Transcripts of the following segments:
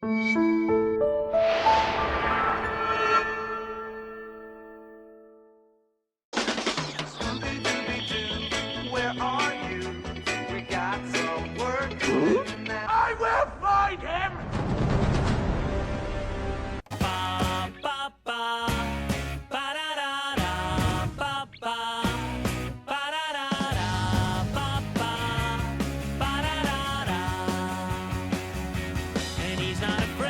Where are you? We got some work to do now. I will find him! Ba, ba, ba. Ba-da-da-da. Ba, ba. Ba-da-da-da. Ba, ba. Ba-da-da-da. And he's not afraid.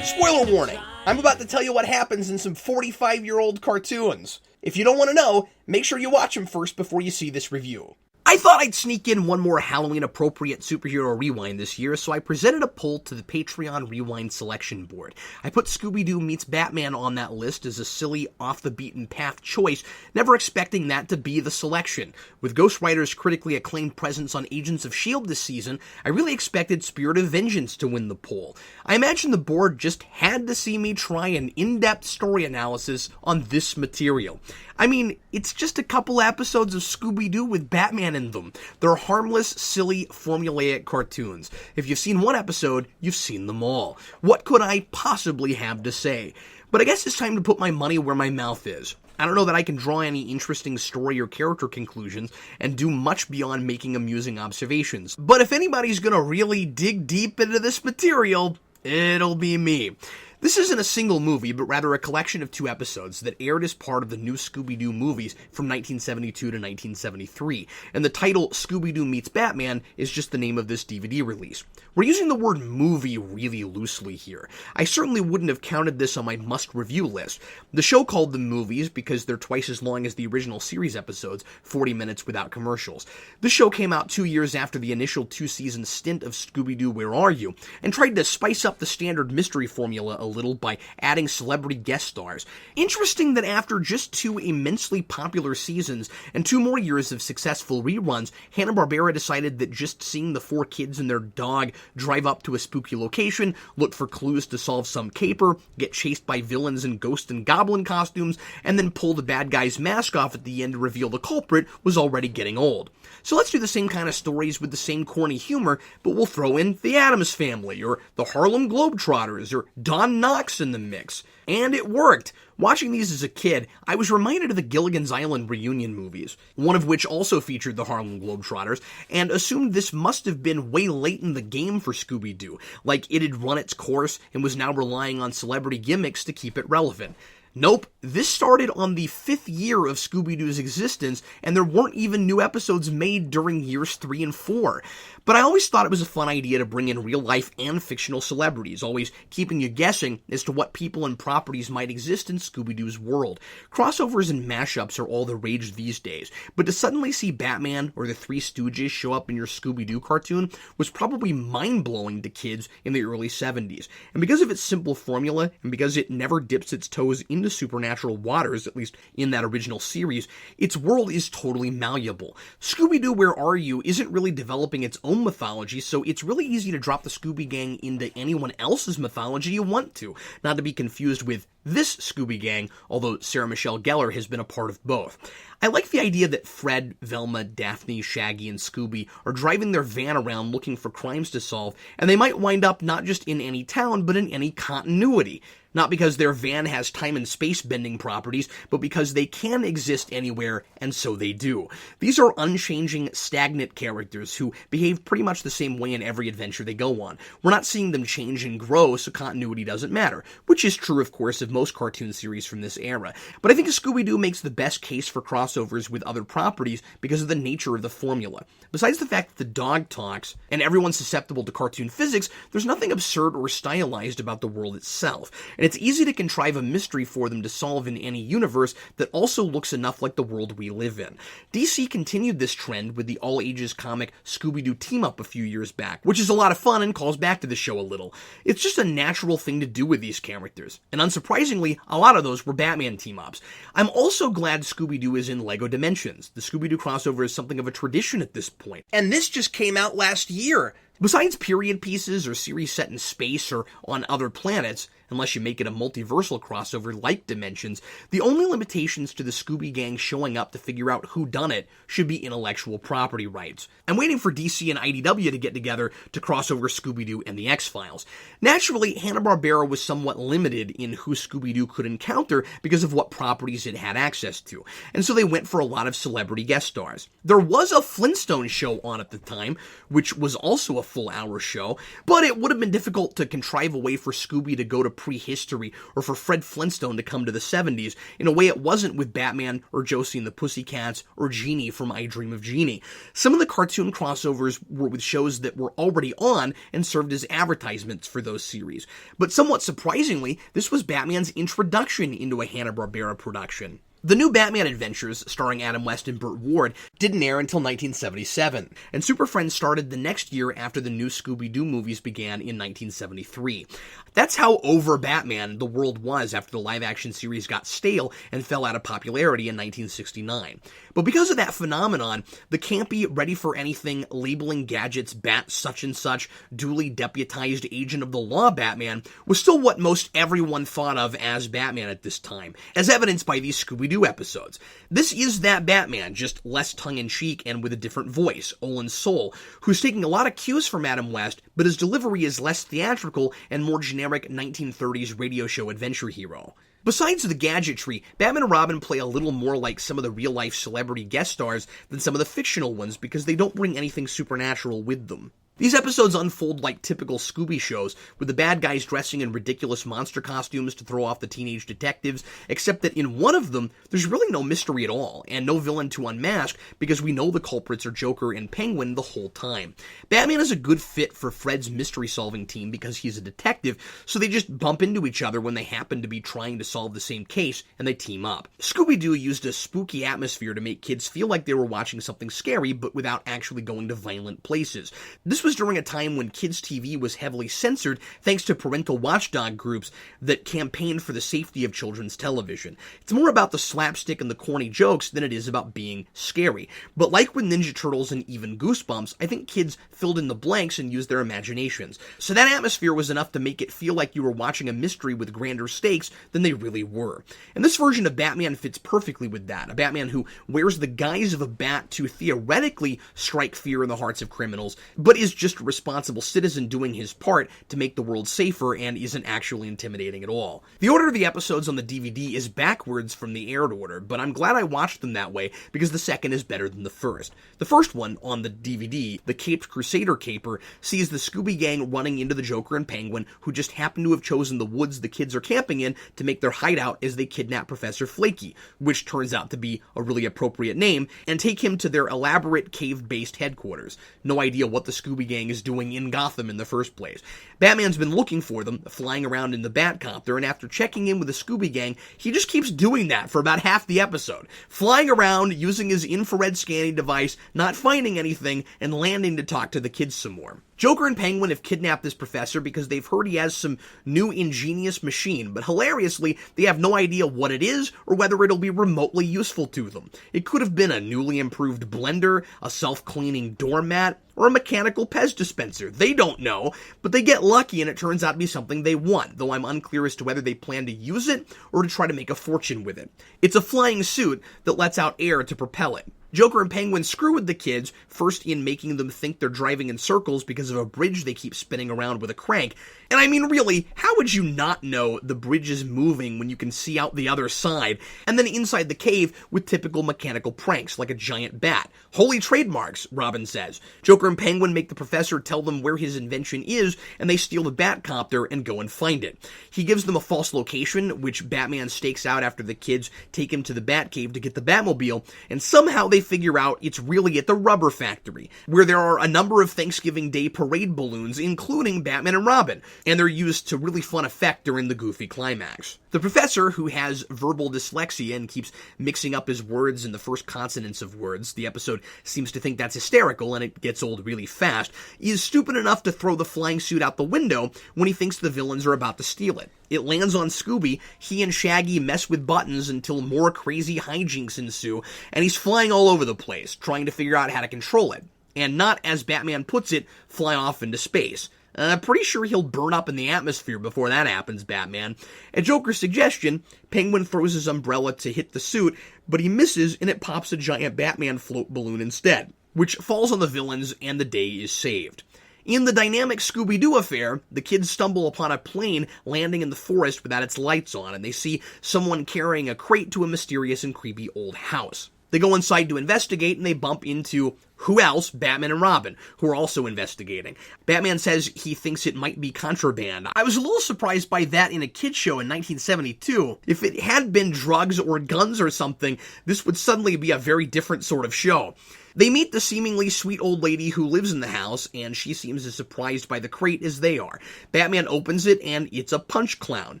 Spoiler warning, I'm about to tell you what happens in some 45-year-old cartoons. If you don't want to know, make sure you watch them first before you see this review. I thought I'd sneak in one more Halloween-appropriate superhero rewind this year, so I presented a poll to the Patreon Rewind Selection Board. I put Scooby-Doo meets Batman on that list as a silly, off-the-beaten-path choice, never expecting that to be the selection. With Ghost Rider's critically acclaimed presence on Agents of S.H.I.E.L.D. this season, I really expected Spirit of Vengeance to win the poll. I imagine the board just had to see me try an in-depth story analysis on this material. I mean, it's just a couple episodes of Scooby-Doo with Batman in them. They're harmless, silly, formulaic cartoons. If you've seen one episode, you've seen them all. What could I possibly have to say? But I guess it's time to put my money where my mouth is. I don't know that I can draw any interesting story or character conclusions and do much beyond making amusing observations. But if anybody's gonna really dig deep into this material, it'll be me. This isn't a single movie, but rather a collection of 2 episodes that aired as part of the new Scooby-Doo movies from 1972 to 1973, and the title Scooby-Doo Meets Batman is just the name of this DVD release. We're using the word movie really loosely here. I certainly wouldn't have counted this on my must-review list. The show called them movies because they're twice as long as the original series episodes, 40 minutes without commercials. This show came out 2 years after the initial 2-season stint of Scooby-Doo Where Are You, and tried to spice up the standard mystery formula a little by adding celebrity guest stars. Interesting that after just 2 immensely popular seasons and 2 more years of successful reruns, Hanna-Barbera decided that just seeing the 4 kids and their dog drive up to a spooky location, look for clues to solve some caper, get chased by villains in ghost and goblin costumes, and then pull the bad guy's mask off at the end to reveal the culprit was already getting old. So let's do the same kind of stories with the same corny humor, but we'll throw in the Addams Family, or the Harlem Globetrotters, or Don Knotts in the mix. And it worked. Watching these as a kid, I was reminded of the Gilligan's Island reunion movies, one of which also featured the Harlem Globetrotters, and assumed this must have been way late in the game for Scooby-Doo, like it had run its course and was now relying on celebrity gimmicks to keep it relevant. Nope, this started on the 5th year of Scooby-Doo's existence, and there weren't even new episodes made during years 3 and 4. But I always thought it was a fun idea to bring in real-life and fictional celebrities, always keeping you guessing as to what people and properties might exist in Scooby-Doo's world. Crossovers and mashups are all the rage these days, but to suddenly see Batman or the Three Stooges show up in your Scooby-Doo cartoon was probably mind-blowing to kids in the early 70s. And because of its simple formula, and because it never dips its toes into supernatural waters, at least in that original series, its world is totally malleable. Scooby-Doo Where Are You isn't really developing its own mythology, so it's really easy to drop the Scooby Gang into anyone else's mythology you want to, not to be confused with this Scooby Gang, although Sarah Michelle Gellar has been a part of both. I like the idea that Fred, Velma, Daphne, Shaggy, and Scooby are driving their van around looking for crimes to solve, and they might wind up not just in any town, but in any continuity. Not because their van has time and space bending properties, but because they can exist anywhere, and so they do. These are unchanging, stagnant characters who behave pretty much the same way in every adventure they go on. We're not seeing them change and grow, so continuity doesn't matter, which is true, of course, of most cartoon series from this era. But I think Scooby-Doo makes the best case for crossovers with other properties because of the nature of the formula. Besides the fact that the dog talks, and everyone's susceptible to cartoon physics, there's nothing absurd or stylized about the world itself. And it's easy to contrive a mystery for them to solve in any universe that also looks enough like the world we live in. DC continued this trend with the all-ages comic Scooby-Doo Team-Up a few years back, which is a lot of fun and calls back to the show a little. It's just a natural thing to do with these characters, and unsurprisingly, a lot of those were Batman team-ups. I'm also glad Scooby-Doo is in LEGO Dimensions. The Scooby-Doo crossover is something of a tradition at this point. And this just came out last year. Besides period pieces or series set in space or on other planets, unless you make it a multiversal crossover like Dimensions, the only limitations to the Scooby Gang showing up to figure out who done it should be intellectual property rights. I'm waiting for DC and IDW to get together to cross over Scooby-Doo and the X-Files. Naturally, Hanna-Barbera was somewhat limited in who Scooby-Doo could encounter because of what properties it had access to, and so they went for a lot of celebrity guest stars. There was a Flintstone show on at the time, which was also a full-hour show, but it would have been difficult to contrive a way for Scooby to go to prehistory or for Fred Flintstone to come to the 70s in a way it wasn't with Batman or Josie and the Pussycats or Jeannie from I Dream of Jeannie. Some of the cartoon crossovers were with shows that were already on and served as advertisements for those series. But somewhat surprisingly, this was Batman's introduction into a Hanna-Barbera production. The New Batman Adventures, starring Adam West and Burt Ward, didn't air until 1977, and Super Friends started the next year after the new Scooby-Doo movies began in 1973. That's how over Batman the world was after the live-action series got stale and fell out of popularity in 1969. But because of that phenomenon, the campy, ready-for-anything, labeling gadgets Bat such-and-such, duly deputized agent of the law Batman was still what most everyone thought of as Batman at this time, as evidenced by these Scooby-Doo episodes. This is that Batman, just less tongue-in-cheek and with a different voice, Olin Soul, who's taking a lot of cues from Adam West, but his delivery is less theatrical and more generic 1930s radio show adventure hero. Besides the gadgetry, Batman and Robin play a little more like some of the real-life celebrity guest stars than some of the fictional ones because they don't bring anything supernatural with them. These episodes unfold like typical Scooby shows, with the bad guys dressing in ridiculous monster costumes to throw off the teenage detectives, except that in one of them, there's really no mystery at all, and no villain to unmask because we know the culprits are Joker and Penguin the whole time. Batman is a good fit for Fred's mystery-solving team because he's a detective, so they just bump into each other when they happen to be trying to solve the same case, and they team up. Scooby-Doo used a spooky atmosphere to make kids feel like they were watching something scary, but without actually going to violent places. This was during a time when kids' TV was heavily censored thanks to parental watchdog groups that campaigned for the safety of children's television. It's more about the slapstick and the corny jokes than it is about being scary. But like with Ninja Turtles and even Goosebumps, I think kids filled in the blanks and used their imaginations. So that atmosphere was enough to make it feel like you were watching a mystery with grander stakes than they really were. And this version of Batman fits perfectly with that. A Batman who wears the guise of a bat to theoretically strike fear in the hearts of criminals, but is just a responsible citizen doing his part to make the world safer and isn't actually intimidating at all. The order of the episodes on the DVD is backwards from the aired order, but I'm glad I watched them that way because the second is better than the first. The first one, on the DVD, the Caped Crusader Caper, sees the Scooby Gang running into the Joker and Penguin, who just happen to have chosen the woods the kids are camping in to make their hideout as they kidnap Professor Flaky, which turns out to be a really appropriate name, and take him to their elaborate cave-based headquarters. No idea what the Scooby Gang is doing in Gotham in the first place. Batman's been looking for them, flying around in the Batcopter, and after checking in with the Scooby Gang, he just keeps doing that for about half the episode. Flying around, using his infrared scanning device, not finding anything, and landing to talk to the kids some more. Joker and Penguin have kidnapped this professor because they've heard he has some new ingenious machine, but hilariously, they have no idea what it is or whether it'll be remotely useful to them. It could have been a newly improved blender, a self-cleaning doormat, or a mechanical Pez dispenser. They don't know, but they get lucky and it turns out to be something they want, though I'm unclear as to whether they plan to use it or to try to make a fortune with it. It's a flying suit that lets out air to propel it. Joker and Penguin screw with the kids, first in making them think they're driving in circles because of a bridge they keep spinning around with a crank. And I mean, really, how would you not know the bridge is moving when you can see out the other side? And then inside the cave with typical mechanical pranks, like a giant bat. Holy trademarks, Robin says. Joker and Penguin make the professor tell them where his invention is, and they steal the Batcopter and go and find it. He gives them a false location, which Batman stakes out after the kids take him to the Batcave to get the Batmobile, and somehow they figure out it's really at the rubber factory, where there are a number of Thanksgiving Day parade balloons, including Batman and Robin, and they're used to really fun effect during the goofy climax. The professor, who has verbal dyslexia and keeps mixing up his words and the first consonants of words, the episode seems to think that's hysterical and it gets old really fast, is stupid enough to throw the flying suit out the window when he thinks the villains are about to steal it. It lands on Scooby, he and Shaggy mess with buttons until more crazy hijinks ensue, and he's flying all over the place, trying to figure out how to control it. and not, as Batman puts it, fly off into space. I'm pretty sure he'll burn up in the atmosphere before that happens, Batman. At Joker's suggestion, Penguin throws his umbrella to hit the suit, but he misses and it pops a giant Batman float balloon instead, which falls on the villains and the day is saved. In the dynamic Scooby-Doo affair, the kids stumble upon a plane landing in the forest without its lights on, and they see someone carrying a crate to a mysterious and creepy old house. They go inside to investigate, and they bump into, who else? Batman and Robin, who are also investigating. Batman says he thinks it might be contraband. I was a little surprised by that in a kid's show in 1972. If it had been drugs or guns or something, this would suddenly be a very different sort of show. They meet the seemingly sweet old lady who lives in the house, and she seems as surprised by the crate as they are. Batman opens it, and it's a punch clown.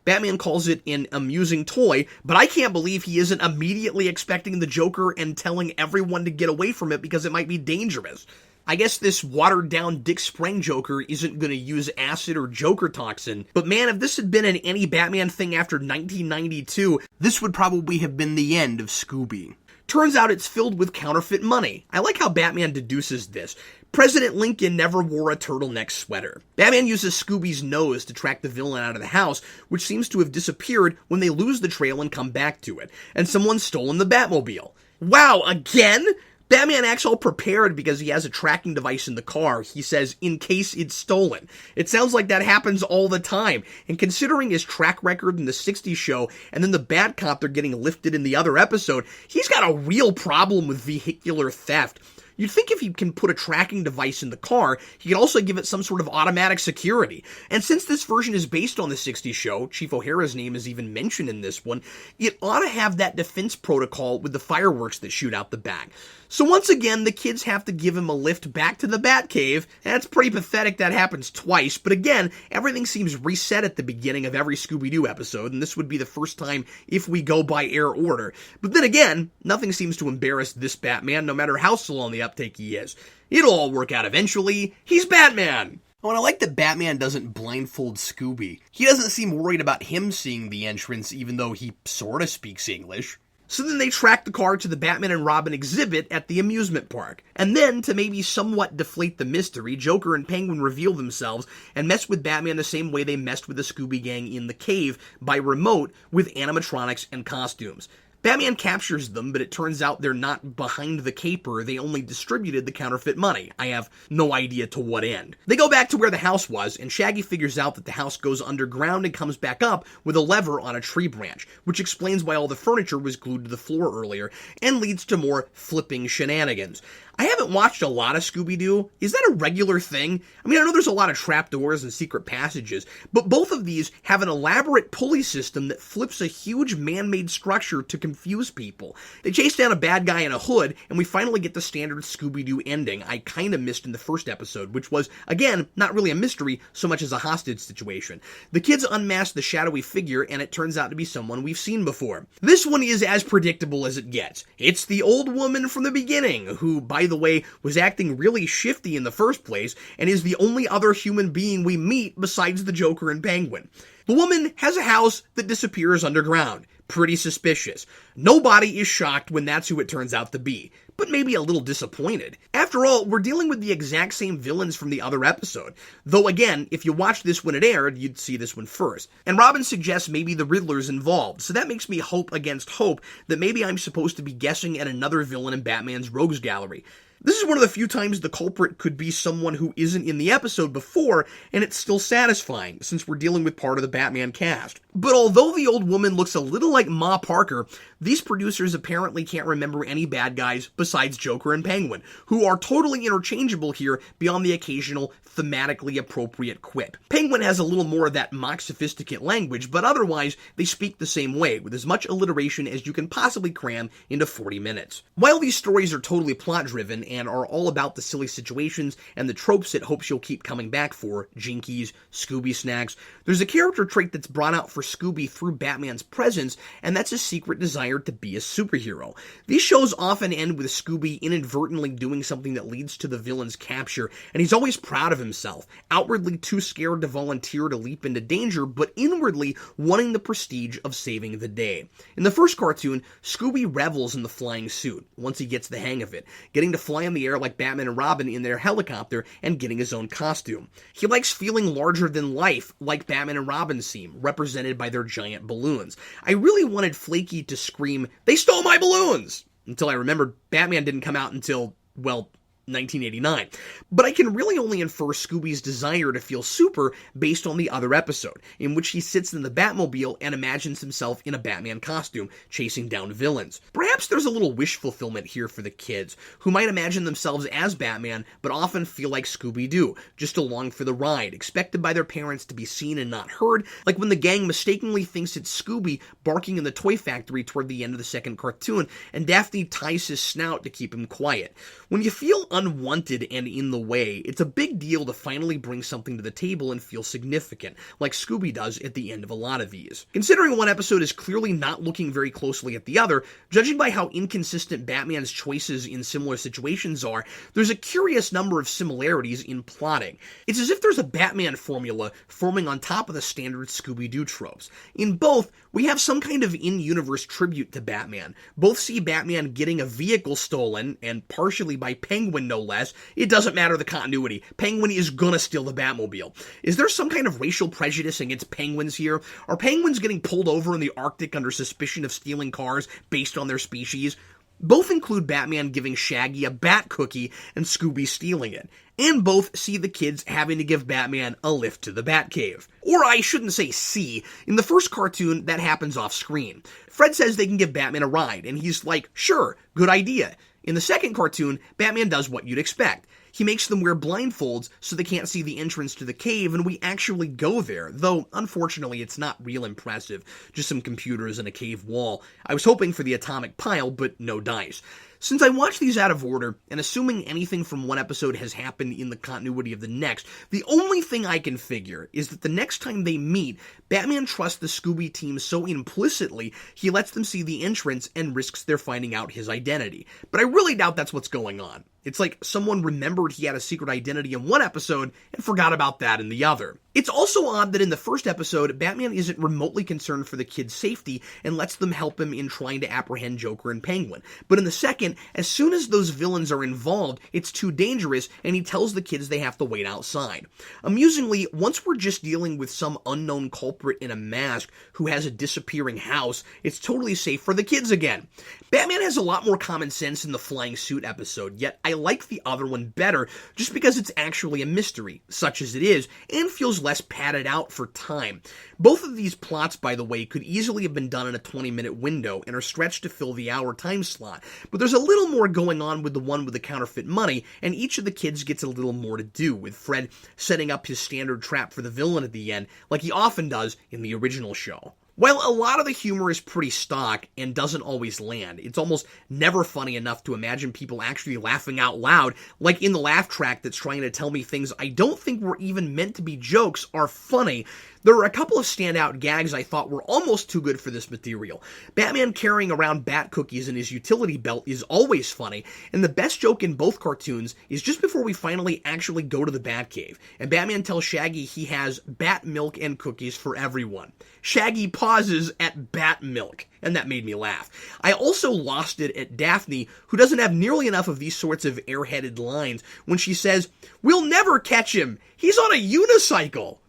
Batman calls it an amusing toy, but I can't believe he isn't immediately expecting the Joker and telling everyone to get away from it because it might be dangerous. I guess this watered-down Dick Sprang Joker isn't going to use acid or Joker toxin, but man, if this had been an any Batman thing after 1992, this would probably have been the end of Scooby. Turns out it's filled with counterfeit money. I like how Batman deduces this. President Lincoln never wore a turtleneck sweater. Batman uses Scooby's nose to track the villain out of the house, which seems to have disappeared when they lose the trail and come back to it. And someone's stolen the Batmobile. Wow, again? Batman acts all prepared because he has a tracking device in the car. He says, in case it's stolen. It sounds like that happens all the time. And considering his track record in the 60s show, and then the Batcopter getting lifted in the other episode, he's got a real problem with vehicular theft. You'd think if he can put a tracking device in the car, he can also give it some sort of automatic security. And since this version is based on the 60s show, Chief O'Hara's name is even mentioned in this one, it ought to have that defense protocol with the fireworks that shoot out the back. So once again, the kids have to give him a lift back to the Batcave. That's pretty pathetic that happens twice, but again, everything seems reset at the beginning of every Scooby-Doo episode, and this would be the first time if we go by air order. But then again, nothing seems to embarrass this Batman, no matter how slow on the uptake he is. It'll all work out eventually. He's Batman! Oh, and I like that Batman doesn't blindfold Scooby. He doesn't seem worried about him seeing the entrance, even though he sorta speaks English. So then they track the car to the Batman and Robin exhibit at the amusement park. And then, to maybe somewhat deflate the mystery, Joker and Penguin reveal themselves and mess with Batman the same way they messed with the Scooby Gang in the cave by remote with animatronics and costumes. Batman captures them, but it turns out they're not behind the caper, they only distributed the counterfeit money. I have no idea to what end. They go back to where the house was, and Shaggy figures out that the house goes underground and comes back up with a lever on a tree branch, which explains why all the furniture was glued to the floor earlier, and leads to more flipping shenanigans. I haven't watched a lot of Scooby-Doo. Is that a regular thing? I mean, I know there's a lot of trapdoors and secret passages, but both of these have an elaborate pulley system that flips a huge man-made structure to confuse people. They chase down a bad guy in a hood, and we finally get the standard Scooby-Doo ending I kinda missed in the first episode, which was, again, not really a mystery so much as a hostage situation. The kids unmask the shadowy figure, and it turns out to be someone we've seen before. This one is as predictable as it gets. It's the old woman from the beginning, who, by the way, was acting really shifty in the first place, and is the only other human being we meet besides the Joker and Penguin. The woman has a house that disappears underground. Pretty suspicious. Nobody is shocked when that's who it turns out to be, but maybe a little disappointed. After all, we're dealing with the exact same villains from the other episode. Though again, if you watched this when it aired, you'd see this one first. And Robin suggests maybe the Riddler's involved, so that makes me hope against hope that maybe I'm supposed to be guessing at another villain in Batman's Rogues Gallery. This is one of the few times the culprit could be someone who isn't in the episode before, and it's still satisfying, since we're dealing with part of the Batman cast. But although the old woman looks a little like Ma Parker, these producers apparently can't remember any bad guys besides Joker and Penguin, who are totally interchangeable here beyond the occasional thematically appropriate quip. Penguin has a little more of that mock sophisticate language, but otherwise they speak the same way, with as much alliteration as you can possibly cram into 40 minutes. While these stories are totally plot-driven and are all about the silly situations and the tropes it hopes you'll keep coming back for, Jinkies, Scooby snacks, there's a character trait that's brought out for Scooby through Batman's presence, and that's his secret desire to be a superhero. These shows often end with Scooby inadvertently doing something that leads to the villain's capture, and he's always proud of himself, outwardly too scared to volunteer to leap into danger, but inwardly wanting the prestige of saving the day. In the first cartoon, Scooby revels in the flying suit, once he gets the hang of it, getting to fly fly in the air like Batman and Robin in their helicopter and getting his own costume. He likes feeling larger than life, like Batman and Robin seem, represented by their giant balloons. I really wanted Flaky to scream, "They stole my balloons!" until I remembered Batman didn't come out until, well, 1989. But I can really only infer Scooby's desire to feel super based on the other episode, in which he sits in the Batmobile and imagines himself in a Batman costume, chasing down villains. Perhaps there's a little wish fulfillment here for the kids, who might imagine themselves as Batman, but often feel like Scooby-Doo, just along for the ride, expected by their parents to be seen and not heard, like when the gang mistakenly thinks it's Scooby barking in the toy factory toward the end of the second cartoon, and Daphne ties his snout to keep him quiet. When you feel unwanted and in the way, it's a big deal to finally bring something to the table and feel significant, like Scooby does at the end of a lot of these. Considering one episode is clearly not looking very closely at the other, judging by how inconsistent Batman's choices in similar situations are, there's a curious number of similarities in plotting. It's as if there's a Batman formula forming on top of the standard Scooby-Doo tropes. In both, we have some kind of in-universe tribute to Batman. Both see Batman getting a vehicle stolen, and partially by Penguin no less. It doesn't matter the continuity. Penguin is gonna steal the Batmobile. Is there some kind of racial prejudice against penguins here? Are penguins getting pulled over in the Arctic under suspicion of stealing cars based on their species? Both include Batman giving Shaggy a bat cookie and Scooby stealing it. And both see the kids having to give Batman a lift to the Batcave. Or I shouldn't say see. In the first cartoon, that happens off screen. Fred says they can give Batman a ride, and he's like, sure, good idea. In the second cartoon, Batman does what you'd expect. He makes them wear blindfolds so they can't see the entrance to the cave, and we actually go there, though unfortunately it's not real impressive, just some computers and a cave wall. I was hoping for the atomic pile, but no dice. Since I watched these out of order, and assuming anything from one episode has happened in the continuity of the next, the only thing I can figure is that the next time they meet, Batman trusts the Scooby team so implicitly, he lets them see the entrance and risks their finding out his identity. But I really doubt that's what's going on. It's like someone remembered he had a secret identity in one episode and forgot about that in the other. It's also odd that in the first episode, Batman isn't remotely concerned for the kids' safety and lets them help him in trying to apprehend Joker and Penguin. But in the second, as soon as those villains are involved, it's too dangerous and he tells the kids they have to wait outside. Amusingly, once we're just dealing with some unknown culprit in a mask who has a disappearing house, it's totally safe for the kids again. Batman has a lot more common sense in the flying suit episode, yet I like the other one better just because it's actually a mystery, such as it is, and feels less padded out for time. Both of these plots, by the way, could easily have been done in a 20-minute window and are stretched to fill the hour time slot, but there's a little more going on with the one with the counterfeit money, and each of the kids gets a little more to do, with Fred setting up his standard trap for the villain at the end, like he often does in the original show. While a lot of the humor is pretty stock and doesn't always land, it's almost never funny enough to imagine people actually laughing out loud, like in the laugh track that's trying to tell me things I don't think were even meant to be jokes are funny. There are a couple of standout gags I thought were almost too good for this material. Batman carrying around bat cookies in his utility belt is always funny, and the best joke in both cartoons is just before we finally actually go to the Batcave, and Batman tells Shaggy he has bat milk and cookies for everyone. Shaggy pauses at bat milk, and that made me laugh. I also lost it at Daphne, who doesn't have nearly enough of these sorts of airheaded lines, when she says, "We'll never catch him! He's on a unicycle!"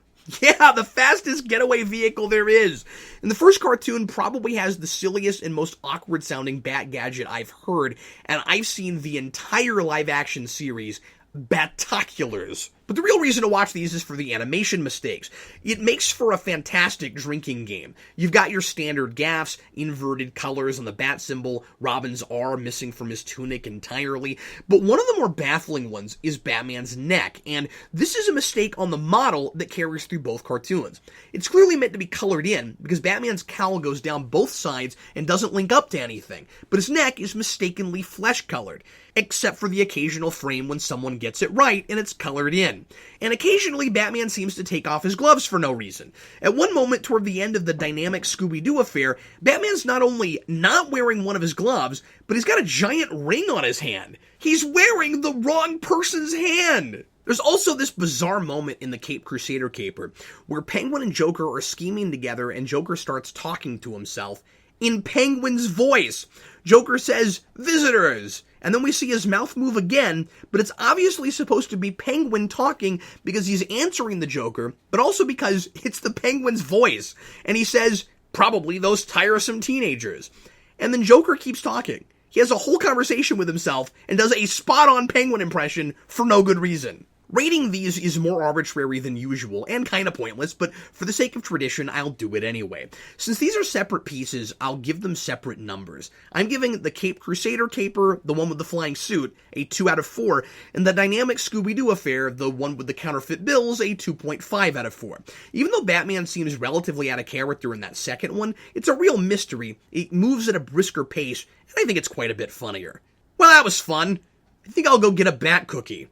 Yeah, the fastest getaway vehicle there is. And the first cartoon probably has the silliest and most awkward sounding bat gadget I've heard, and I've seen the entire live action series, Bataculars. But the real reason to watch these is for the animation mistakes. It makes for a fantastic drinking game. You've got your standard gaffes, inverted colors on the bat symbol, Robin's R missing from his tunic entirely, but one of the more baffling ones is Batman's neck, and this is a mistake on the model that carries through both cartoons. It's clearly meant to be colored in, because Batman's cowl goes down both sides and doesn't link up to anything, but his neck is mistakenly flesh-colored, except for the occasional frame when someone gets it right and it's colored in. And occasionally, Batman seems to take off his gloves for no reason. At one moment toward the end of the dynamic Scooby-Doo affair, Batman's not only not wearing one of his gloves, but he's got a giant ring on his hand. He's wearing the wrong person's hand! There's also this bizarre moment in the Cape Crusader caper, where Penguin and Joker are scheming together and Joker starts talking to himself, in Penguin's voice. Joker says, visitors, and then we see his mouth move again, but it's obviously supposed to be Penguin talking because he's answering the Joker, but also because it's the Penguin's voice, and he says, probably those tiresome teenagers. And then Joker keeps talking. He has a whole conversation with himself and does a spot-on Penguin impression for no good reason. Rating these is more arbitrary than usual, and kinda pointless, but for the sake of tradition, I'll do it anyway. Since these are separate pieces, I'll give them separate numbers. I'm giving the Cape Crusader caper, the one with the flying suit, a 2 out of 4, and the dynamic Scooby-Doo affair, the one with the counterfeit bills, a 2.5 out of 4. Even though Batman seems relatively out of character in that second one, it's a real mystery. It moves at a brisker pace, and I think it's quite a bit funnier. Well, that was fun. I think I'll go get a bat cookie.